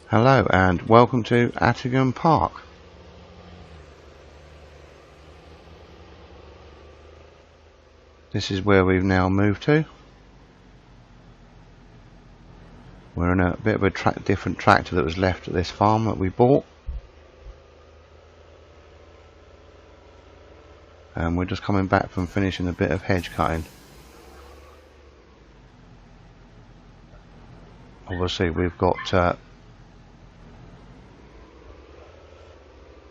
Hello and welcome to Attingham Park. This is where we've now moved to. We're in a bit of a different tractor that was left at this farm that we bought. And we're just coming back from finishing a bit of hedge cutting. Obviously we've got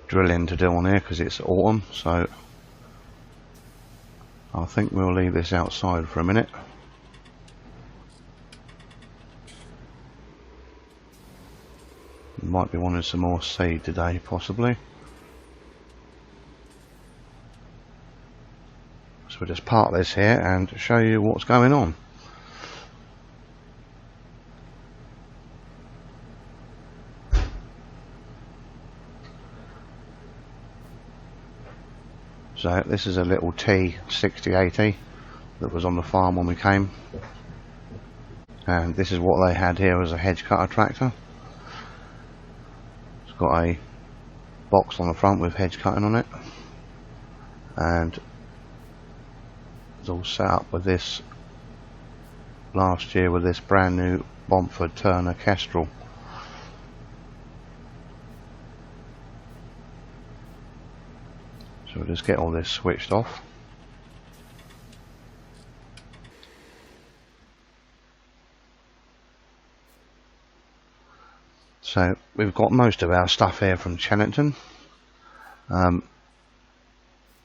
drilling to do on here because it's autumn, so I think we'll leave this outside for a minute. Might be wanting some more seed today, possibly. So we'll just park this here and show you what's going on. So this is a little T6080 that was on the farm when we came, and this is what they had here as a hedge cutter tractor. It's got a box on the front with hedge cutting on it, and it's all set up with this last year with this brand new Bomford Turner Kestrel. So we'll just get all this switched off. So we've got most of our stuff here from Chennington.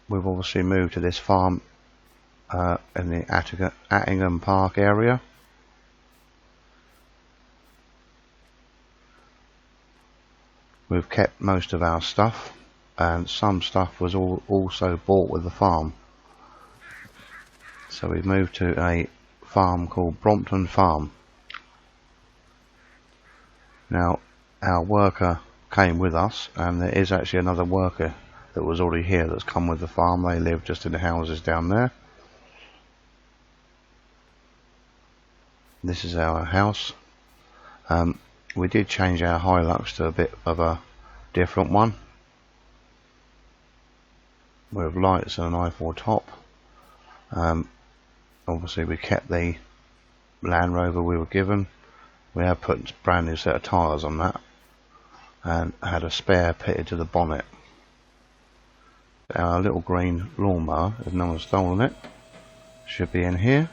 We've obviously moved to this farm in the Attingham Park area. We've kept most of our stuff, and some stuff was also bought with the farm. So we've moved to a farm called Brompton Farm. Now our worker came with us, and there is actually another worker that was already here that's come with the farm. They live just in the houses down there. This is our house. We did change our Hilux to a bit of a different one, with lights and an i4 top. Obviously we kept the Land Rover we were given. We have put a brand new set of tyres on that, and had a spare pitted to the bonnet. Our little green lawnmower, if no one's stolen it, should be in here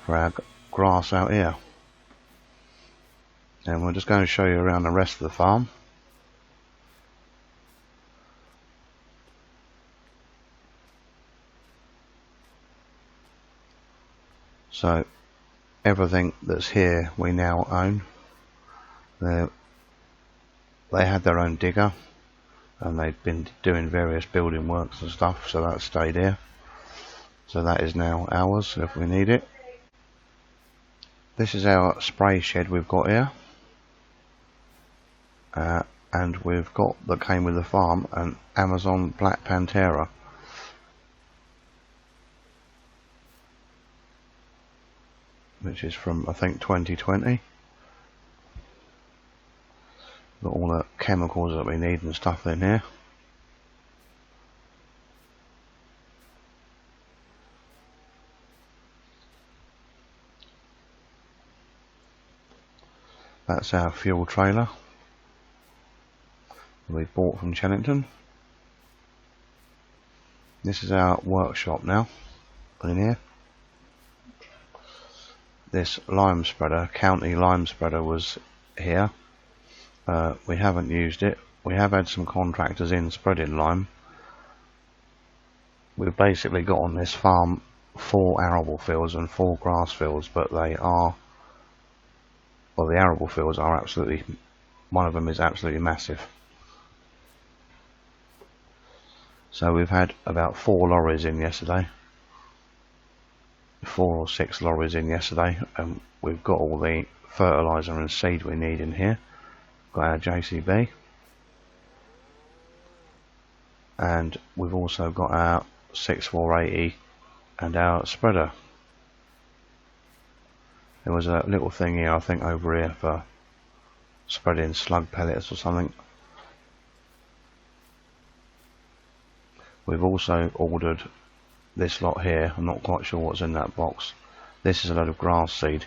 for our grass out here. And we're just going to show you around the rest of the farm. So everything that's here we now own. They had their own digger, and they've been doing various building works and stuff, so that stayed here. So that is now ours if we need it. This is our spray shed we've got here, and we've got, that came with the farm, an Amazon Black Pantera. Which is from, I think, 2020. Got all the chemicals that we need and stuff in here. That's our fuel trailer we bought from Chennington. This is our workshop now. in here. This lime spreader, county lime spreader, was here. We haven't used it. We have had some contractors in spreading lime. We've basically got on this farm 4 arable fields and 4 grass fields, but they are, well, the arable fields are absolutely, one of them is absolutely massive. So we've had about 4 lorries in yesterday, 4 or 6 lorries in yesterday, and we've got all the fertiliser and seed we need in here. Got our JCB, and we've also got our 6480 and our spreader. There was a little thing here, I think, over here for spreading slug pellets or something. We've also ordered this lot here. I'm not quite sure what's in that box. This is a load of grass seed,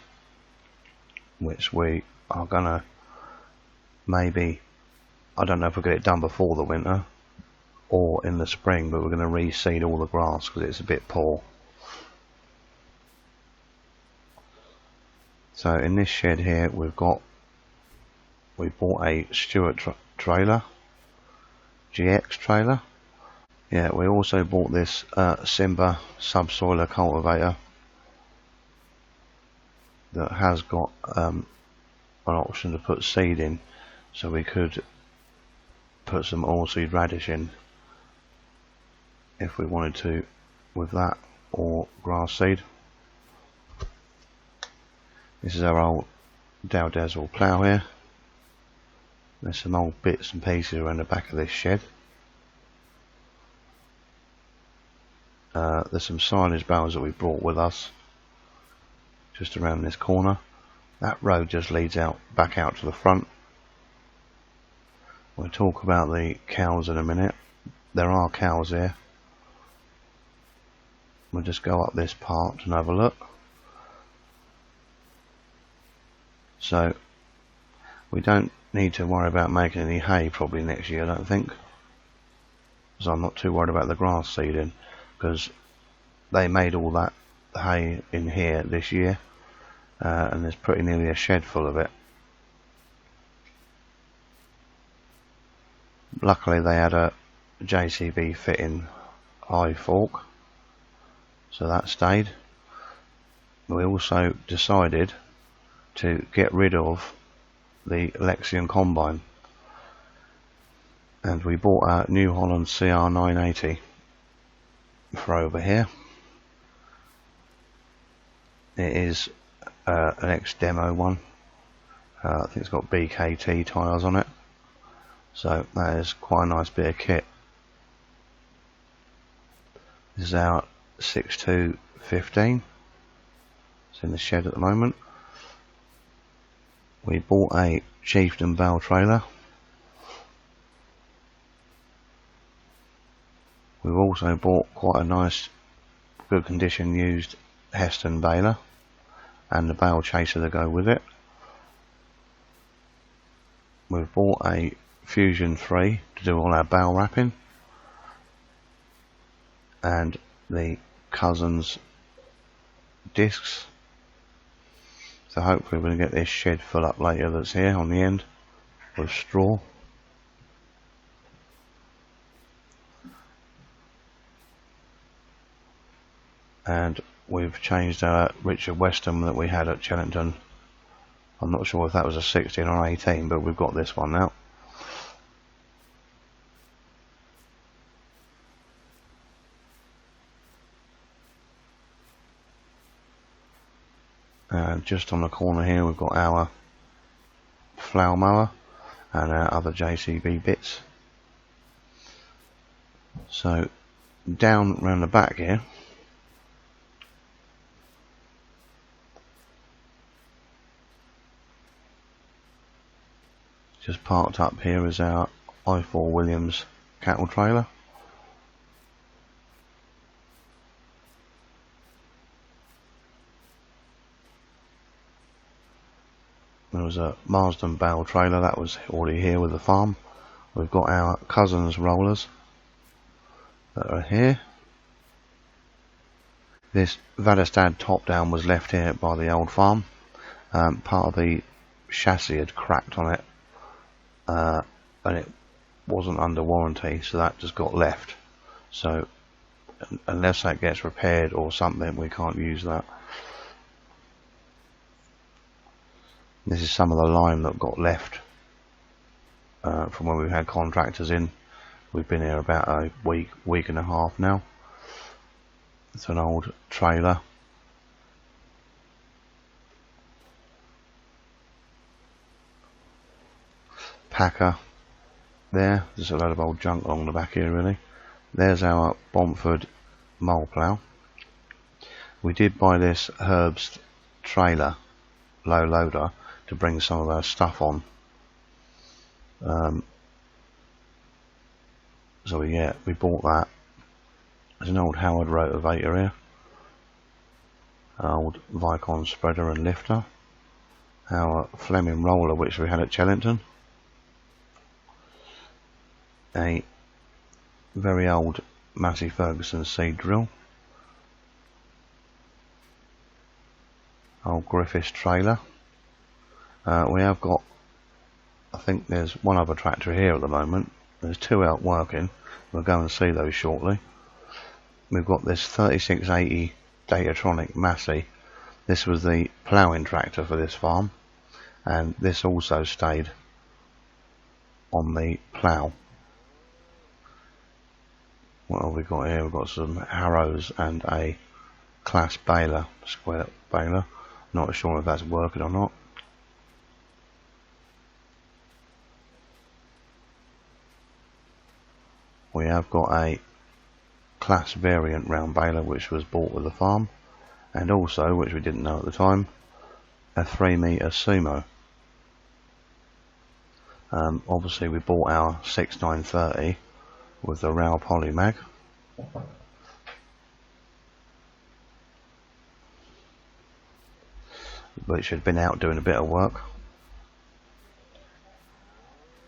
which we are gonna maybe, I don't know if we'll get it done before the winter or in the spring, but we're going to reseed all the grass because it's a bit poor. So in this shed here we bought a Stewart trailer, GX trailer. Yeah, we also bought this Simba subsoiler cultivator that has got an option to put seed in, so we could put some oilseed radish in if we wanted to with that, or grass seed. This is our old Dow Dazzle plough here. There's some old bits and pieces around the back of this shed. There's some silage bales that we brought with us just around this corner. That road just leads out back out to the front. We'll talk about the cows in a minute. There are cows here. We'll just go up this part and have a look. So we don't need to worry about making any hay probably next year, I don't think, because I'm not too worried about the grass seeding, because they made all that hay in here this year, and there's pretty nearly a shed full of it. Luckily they had a JCB fitting eye fork, so that stayed. We also decided to get rid of the Lexion combine, and we bought a New Holland CR980 for over here. It is an ex-demo one. I think it's got BKT tyres on it, so that is quite a nice bit of kit. This is our 6215. It's in the shed at the moment. We bought a Chieftain bale trailer. We've also bought quite a nice, good condition used Heston baler and the bale chaser to go with it. We've bought a Fusion 3 to do all our bale wrapping, and the Cousins discs. So hopefully we're going to get this shed full up later that's here on the end with straw. And we've changed our Richard Weston that we had at Chellington. I'm not sure if that was a 16 or 18, but we've got this one now. And just on the corner here we've got our flower mower and our other JCB bits. So down around the back here just parked up here is our i4 Williams cattle trailer. There was a Marsden bale trailer that was already here with the farm. We've got our Cousins rollers that are here, This Vadestad top down was left here by the old farm. Part of the chassis had cracked on it, and it wasn't under warranty, so that just got left. So unless that gets repaired or something, we can't use that. This is some of the lime that got left from when we had contractors in. We've been here about a week and a half now. It's an old trailer. Packer there, there's a load of old junk along the back here really. There's our Bomford mole plough. We did buy this Herbst trailer, low loader, to bring some of our stuff on. So we bought that. There's an old Howard rotavator here, an old Vicon spreader and lifter, our Fleming roller which we had at Chellington, a very old Massey Ferguson seed drill, old Griffiths trailer. We have got, I think there's one other tractor here at the moment. There's two out working. We'll go and see those shortly. We've got this 3680 Datatronic Massey. This was the ploughing tractor for this farm, and this also stayed on the plough. What have we got here? We've got some harrows and a class baler, square baler. Not sure if that's working or not. We have got a class variant round baler which was bought with the farm, and also, which we didn't know at the time, a 3-metre sumo. Obviously we bought our 6930 with the Rao Poly mag. Which had been out doing a bit of work.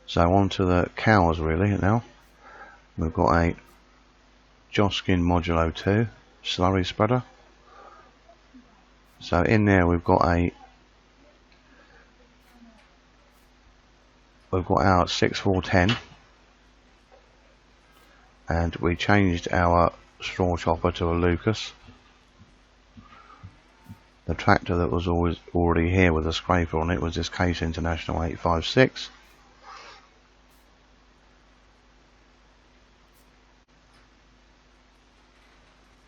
So on to the cows really now. We've got a Joskin Modulo 2 slurry spreader. So in there we've got our 6410, and we changed our straw chopper to a Lucas. The tractor that was already here with a scraper on it was this Case International 856.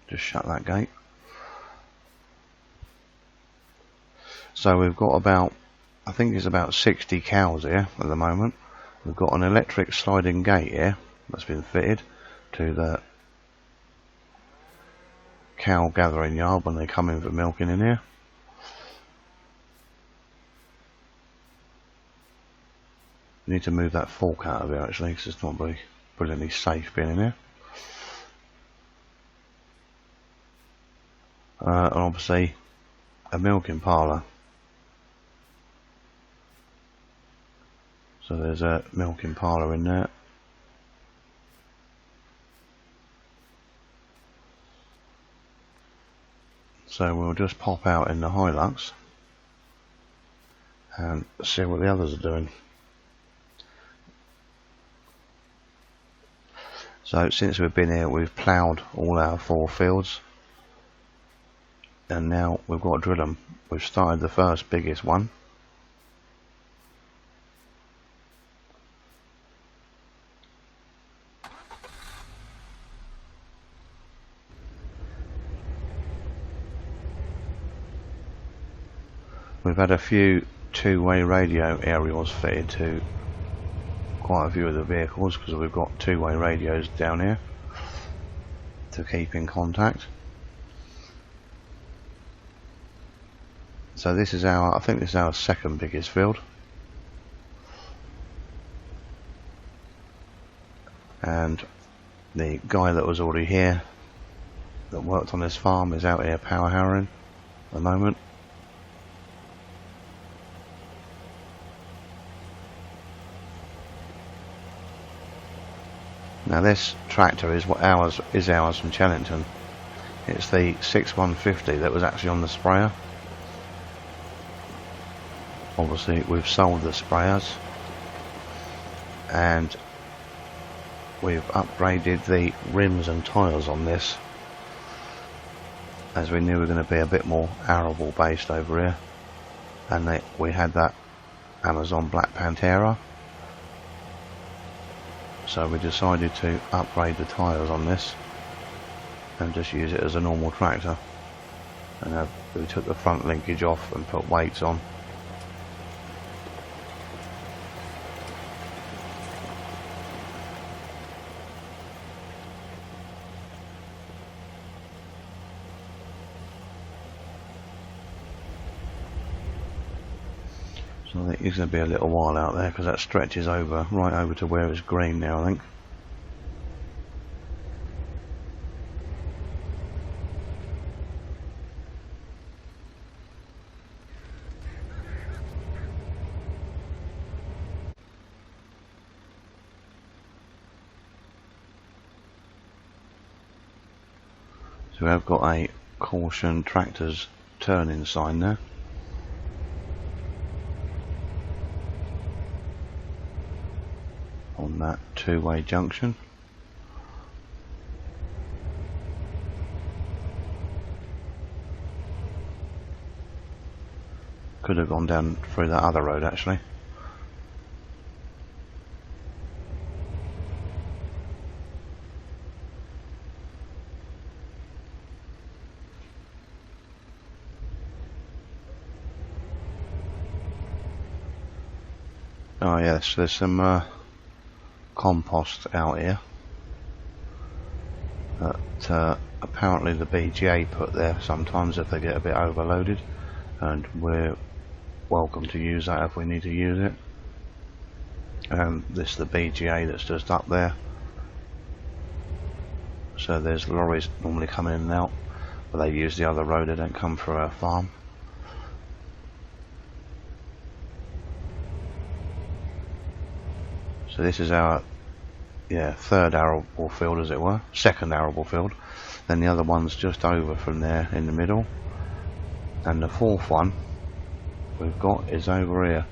Just shut that gate. So we've got about, I think it's about 60 cows here at the moment. We've got an electric sliding gate here that's been fitted to the cow gathering yard when they come in for milking in here. We need to move that fork out of here actually, because it's not very brilliantly safe being in here. And obviously a milking parlour. So there's a milking parlour in there. So we'll just pop out in the Hilux and see what the others are doing. So since we've been here, we've ploughed all our 4 fields, and now we've got to drill them. We've started the first biggest one. We've had a few two-way radio aerials fitted to quite a few of the vehicles, because we've got two-way radios down here to keep in contact. So this is our, I think this is our second biggest field. And the guy that was already here, that worked on this farm, is out here power harrowing at the moment. Now this tractor is ours from Chellington. It's the 6150 that was actually on the sprayer. Obviously we've sold the sprayers and we've upgraded the rims and tyres on this, as we knew we were going to be a bit more arable based over here, and we had that Amazon Black Pantera, so we decided to upgrade the tyres on this and just use it as a normal tractor. And we took the front linkage off and put weights on. So I think it's going to be a little while out there because that stretches over right over to where it's green now, I think. So we have got a caution tractors turning sign there. On that two-way junction. Could have gone down through that other road actually. Oh yes, there's some compost out here that apparently the BGA put there sometimes if they get a bit overloaded, and we're welcome to use that if we need to use it. This is the BGA that's just up there, so there's lorries normally come in and out, but they use the other road, they don't come through our farm. So this is our third arable field, as it were, second arable field. Then the other one's just over from there in the middle, and the fourth one we've got is over here,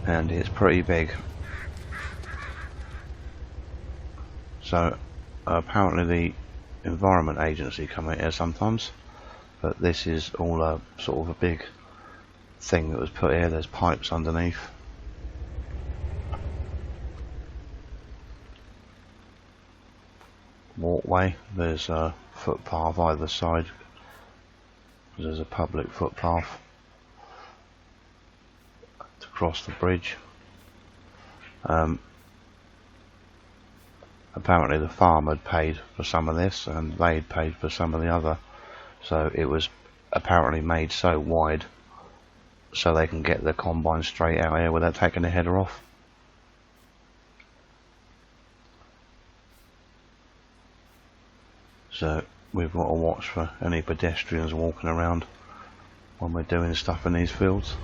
and it's pretty big. So apparently the Environment Agency come out here sometimes, but this is all a sort of a big thing that was put here. There's pipes underneath. Walkway, there's a footpath either side, there's a public footpath to cross the bridge. Apparently the farm had paid for some of this and they'd paid for some of the other, so it was apparently made so wide so they can get the combine straight out here without taking the header off. So we've got to watch for any pedestrians walking around when we're doing stuff in these fields.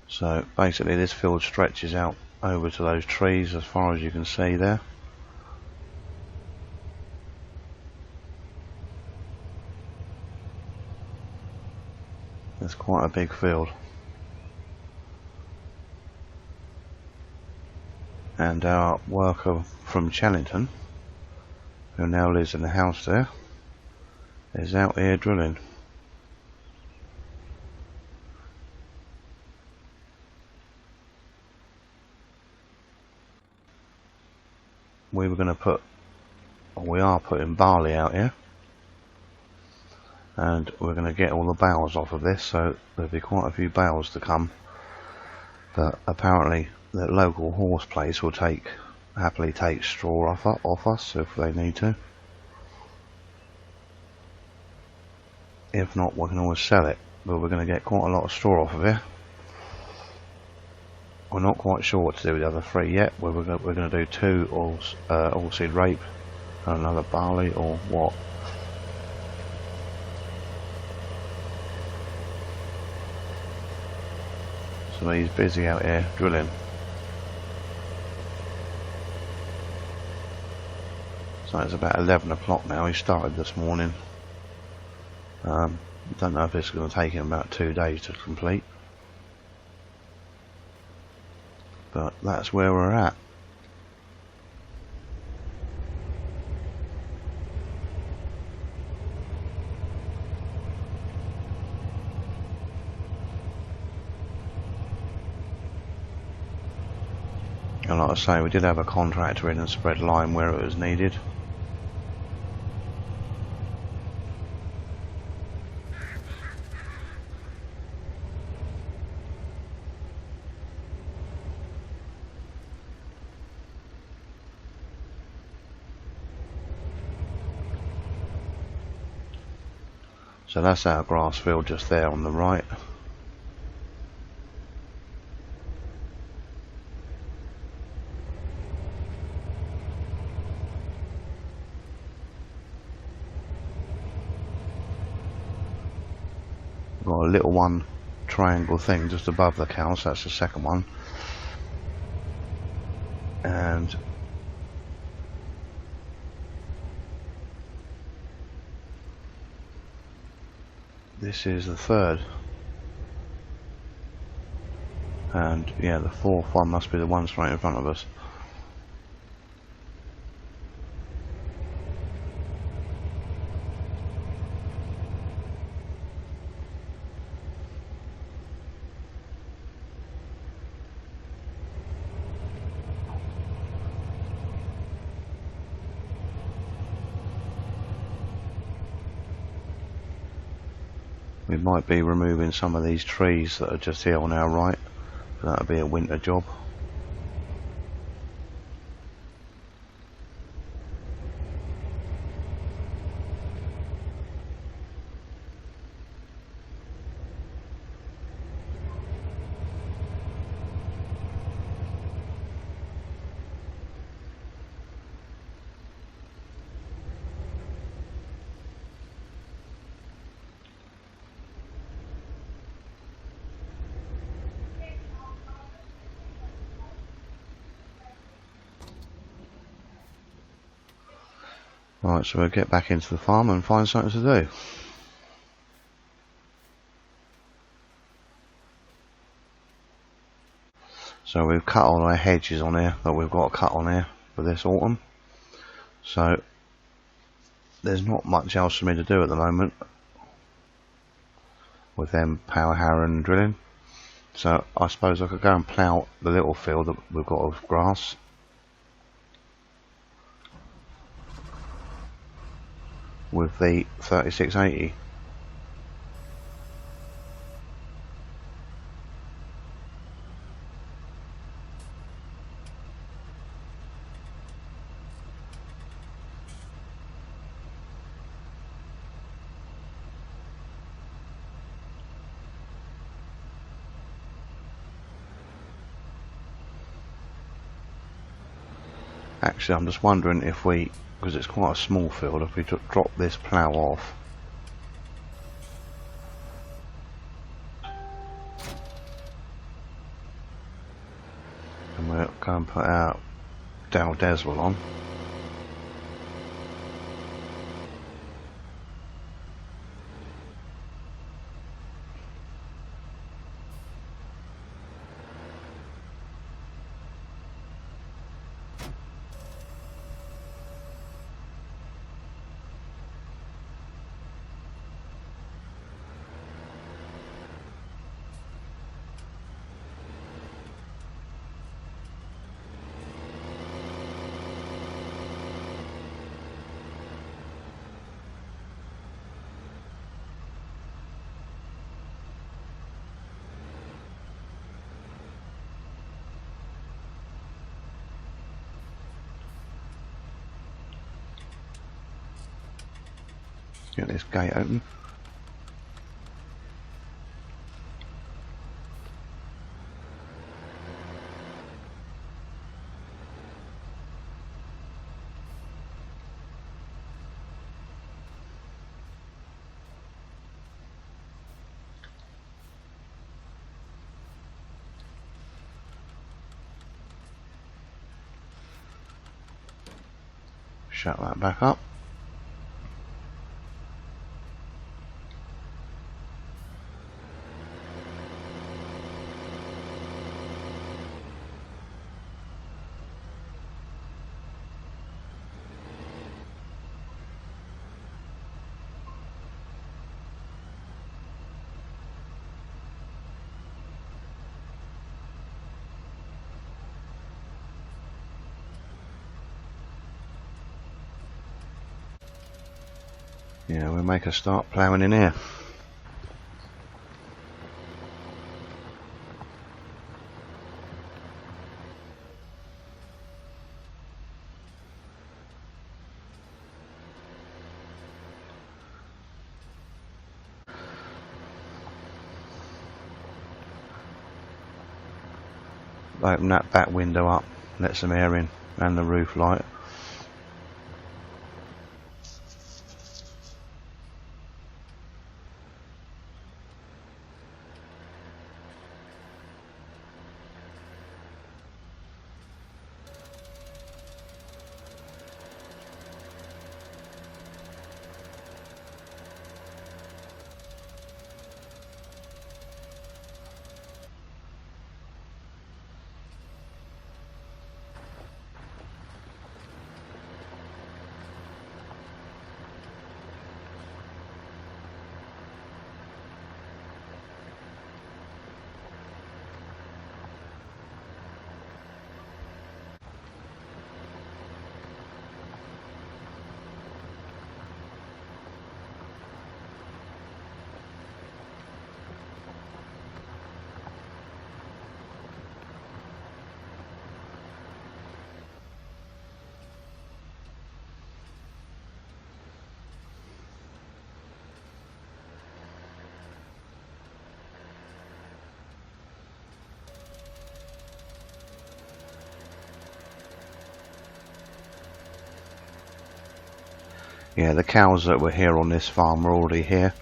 So basically this field stretches out over to those trees as far as you can see there. It's quite a big field. And our worker from Challington, who now lives in the house there, is out here drilling. We are putting barley out here, and we're going to get all the bales off of this, so there'll be quite a few bales to come. But apparently the local horse place will happily take straw off us if they need to. If not, we can always sell it, but we're going to get quite a lot of straw off of here. We're not quite sure what to do with the other three yet. Whether we're going to do 2 oilseed rape and another barley, or what. So he's busy out here drilling. So it's about 11 o'clock now. He started this morning. Don't know if it's going to take him about 2 days to complete. But that's where we're at. And like I say, we did have a contractor in and spread lime where it was needed. So that's our grass field just there on the right. Got a little one triangle thing just above the cow, so that's the second one. And this is the third. And yeah, the fourth one must be the one straight in front of us. We might be removing some of these trees that are just here on our right, but that'll be a winter job. Right, so we'll get back into the farm and find something to do. So we've cut all our hedges on here that we've got to cut on here for this autumn. So there's not much else for me to do at the moment with them power harrow and drilling. So I suppose I could go and plough the little field that we've got of grass. With the 3680. Actually, I'm just wondering if we, because it's quite a small field, if we drop this plough off. And we'll go and put our Dow Deswell on. Get this gate open. Shut that back up. Yeah, we'll make a start ploughing in here. Open that back window up, let some air in, and the roof light. Yeah, the cows that were here on this farm were already here.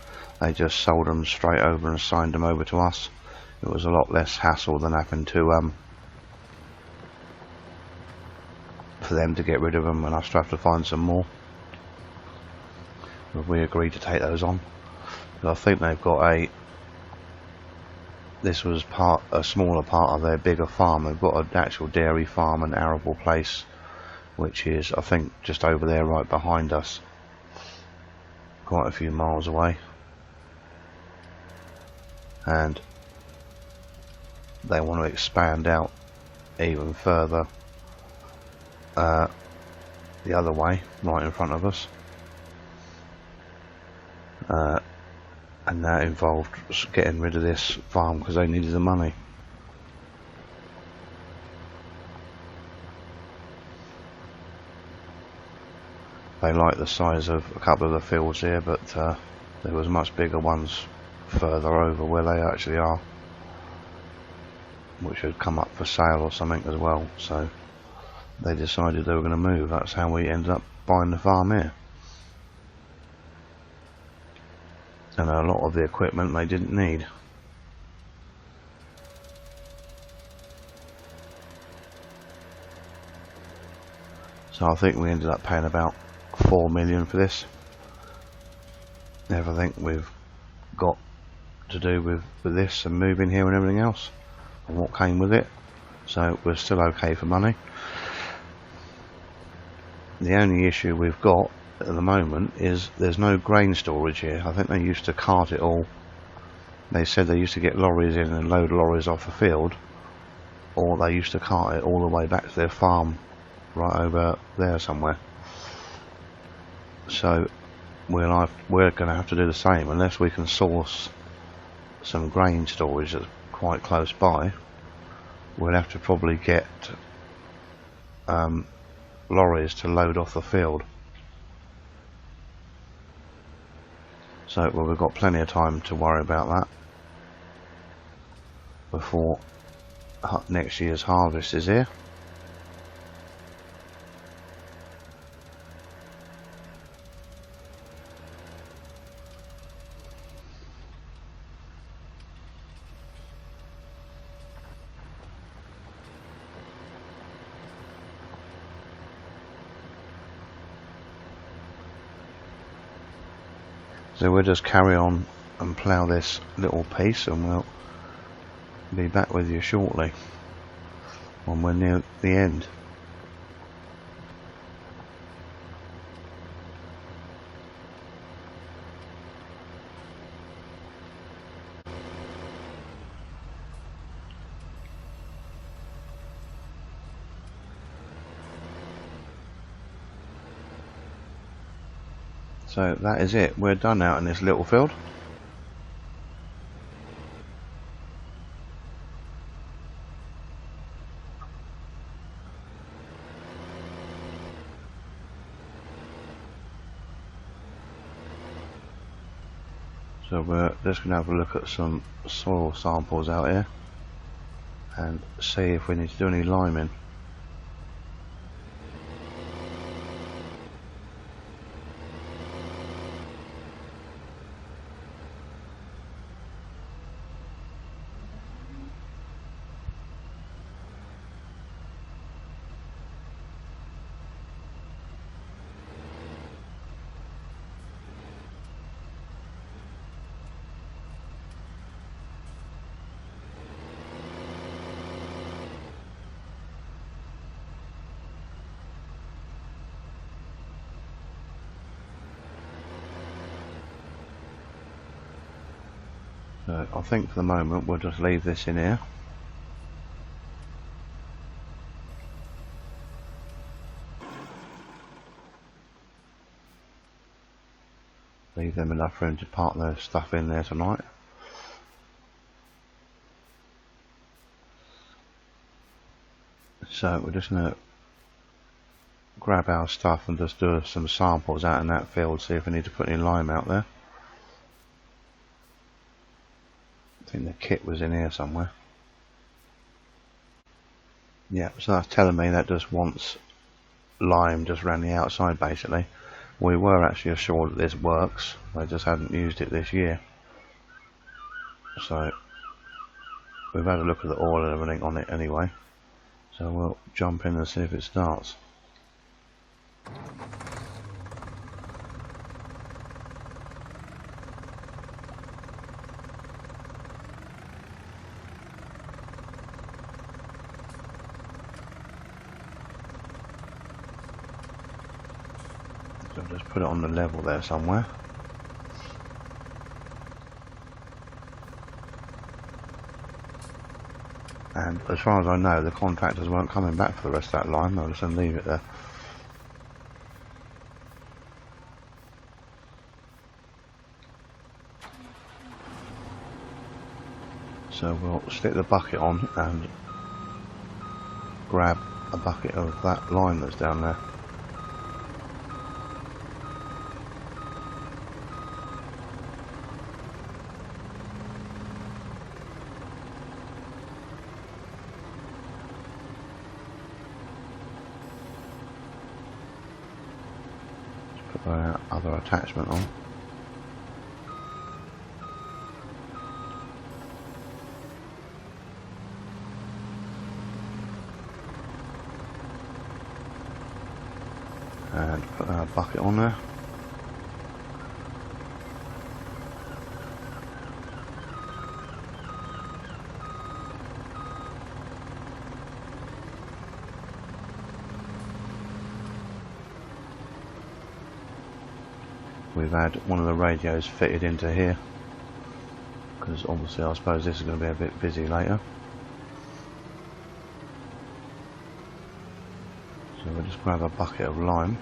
They just sold them straight over and signed them over to us. It was a lot less hassle than having to for them to get rid of them and us to have to find some more. But we agreed to take those on. But I think they've got this was a smaller part of their bigger farm. They've got an actual dairy farm and arable place, which is, I think, just over there right behind us. Quite a few miles away. And they want to expand out even further the other way, right in front of us. And that involved getting rid of this farm because they needed the money. They like the size of a couple of the fields here, but there was much bigger ones further over where they actually are, which had come up for sale or something as well. So they decided they were going to move. That's how we ended up buying the farm here. And a lot of the equipment they didn't need. So I think we ended up paying about 4 million for this. Everything we've got to do with this and moving here and everything else, and what came with it. So we're still okay for money. The only issue we've got at the moment is there's no grain storage here. I think they used to cart it all. They said they used to get lorries in and load lorries off the field, or they used to cart it all the way back to their farm right over there somewhere. So we're going to have to do the same unless we can source some grain storage that's quite close by. We'll have to probably get lorries to load off the field. So well, we've got plenty of time to worry about that before next year's harvest is here. So we'll just carry on and plough this little piece, and we'll be back with you shortly when we're near the end. So that is it, we're done out in this little field. So we're just going to have a look at some soil samples out here and see if we need to do any liming. So I think for the moment we'll just leave this in here. Leave them enough room to park their stuff in there tonight. So we're just going to grab our stuff and just do some samples out in that field, see if we need to put any lime out there. I think the kit was in here somewhere. Yeah, so that's telling me that just wants lime just around the outside basically. We were actually assured that this works, they just hadn't used it this year. So we've had a look at the oil and everything on it anyway. So we'll jump in and see if it starts. So just put it on the level there somewhere. And as far as I know, the contractors weren't coming back for the rest of that line. They'll just leave it there. So we'll stick the bucket on and grab a bucket of that line that's down there. Put the other attachment on. And put our bucket on there. We've had one of the radios fitted into here because obviously I suppose this is going to be a bit busy later. So we'll just grab a bucket of lime.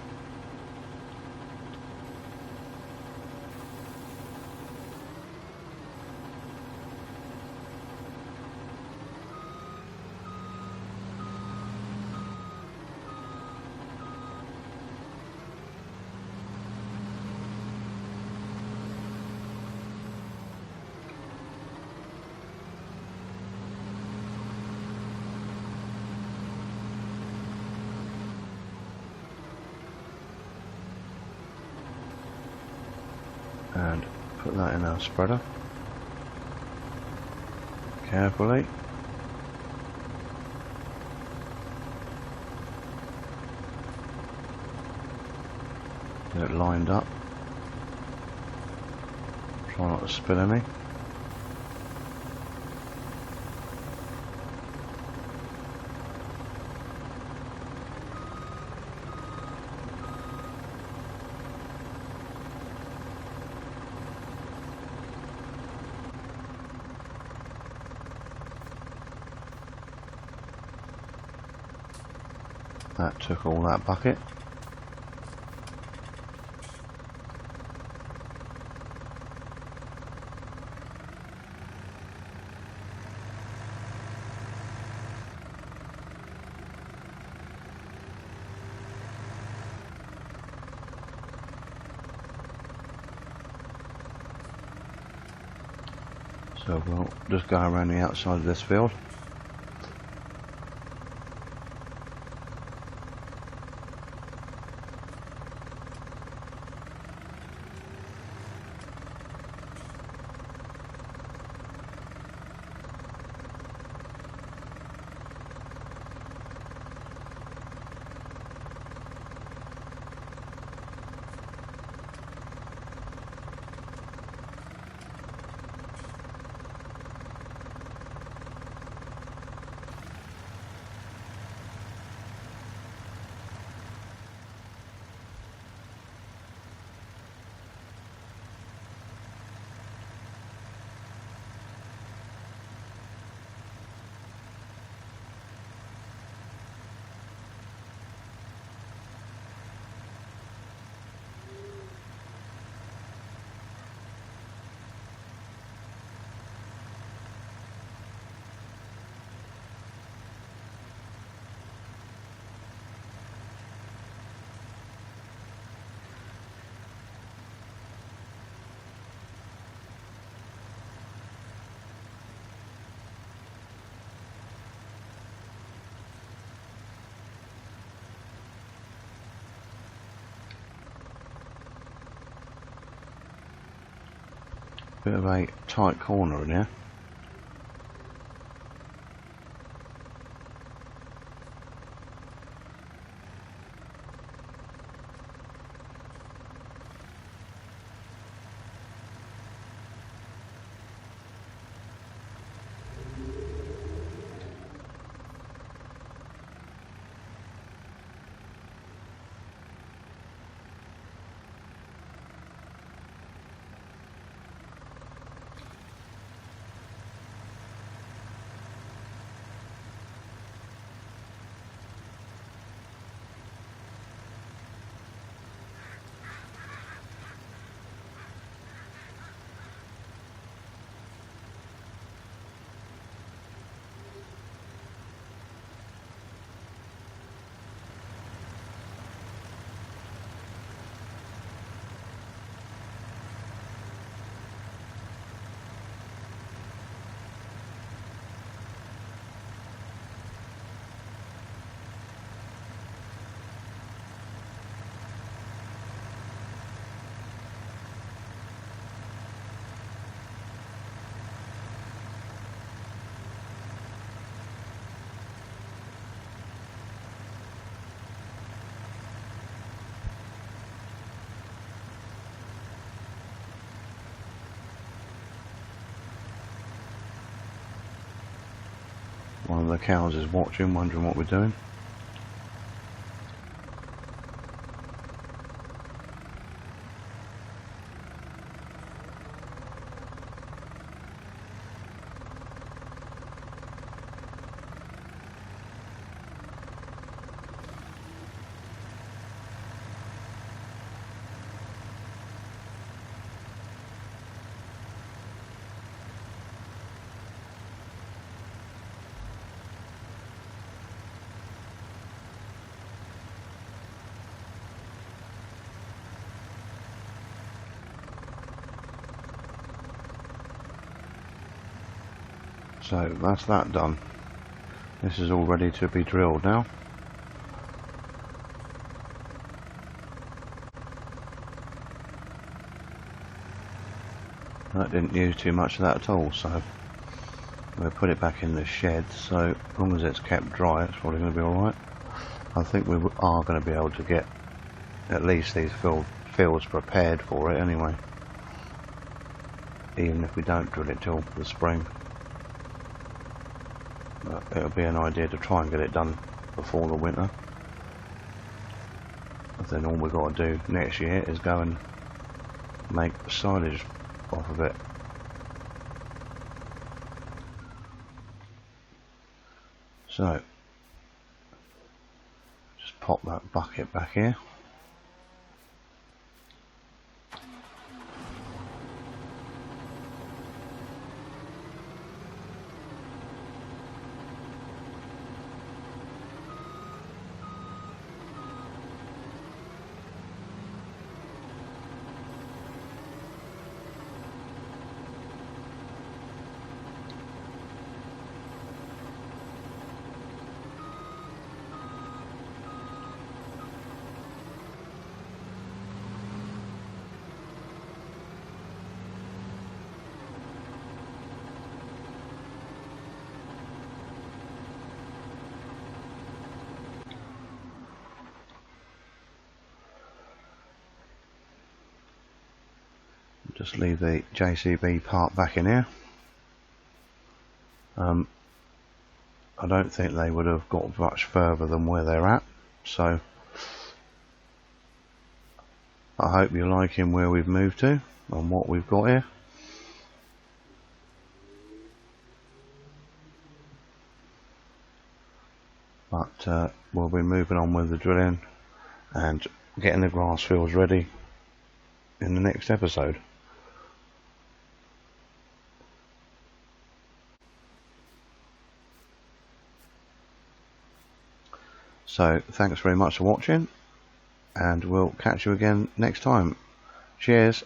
And put that in our spreader carefully. Get it lined up. Try not to spill any. That took all that bucket. So we'll just go around the outside of this field. Bit of a tight corner in here. One of the cows is watching, wondering what we're doing. So that's that done. This is all ready to be drilled now. That didn't use too much of that at all, so we'll put it back in the shed. So as long as it's kept dry, it's probably going to be alright. I think we are going to be able to get at least these fields prepared for it anyway. even if we don't drill it till the spring. But it'll be an idea to try and get it done before the winter. And then all we've got to do next year is go and make silage off of it. So, just pop that bucket back here. Just leave the JCB part back in here. I don't think they would have got much further than where they're at, so I hope you're liking where we've moved to and what we've got here. But we'll be moving on with the drilling and getting the grass fields ready in the next episode. So thanks very much for watching, and we'll catch you again next time. Cheers.